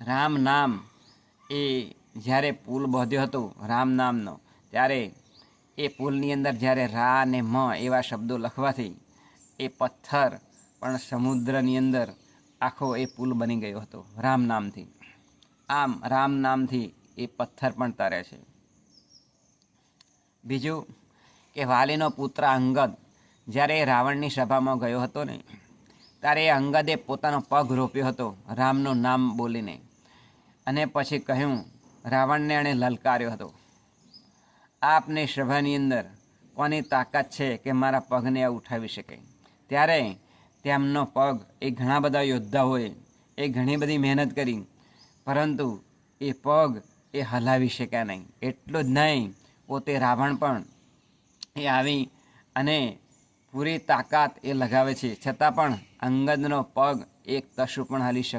રામ નામ એ જ્યારે પુલ બાંધ્યો હતો રામ નામનો, ત્યારે એ પુલની અંદર જ્યારે રા અને મ એવા શબ્દો લખવાથી એ પથ્થર પણ સમુદ્રની અંદર આખો એ પુલ બની ગયો હતો રામ નામથી. આમ રામ નામથી એ પથ્થર પણ તરે છે. બીજું કે વાલીનો પુત્ર અંગદ જ્યારે એ રાવણની સભામાં ગયો હતો ને, ત્યારે એ અંગદે પોતાનો પગ રોપ્યો હતો રામનું નામ બોલીને, અને પછી કહ્યું, રાવણને એણે લલકાર્યો હતો, આપની સભાની અંદર કોની તાકાત છે કે મારા પગને ઉઠાવી શકે? ત્યારે તેમનો પગ એ ઘણા બધા યોદ્ધાઓએ એ ઘણી બધી મહેનત કરી, પરંતુ એ પગ એ હલાવી શક્યા નહીં. એટલું જ નહીં, પોતે રાવણ પણ એ આવી અને પૂરી તાકાત એ લગાવે છે, છતાં પણ અંગદનો પગ એક તસુ પણ હલી શકે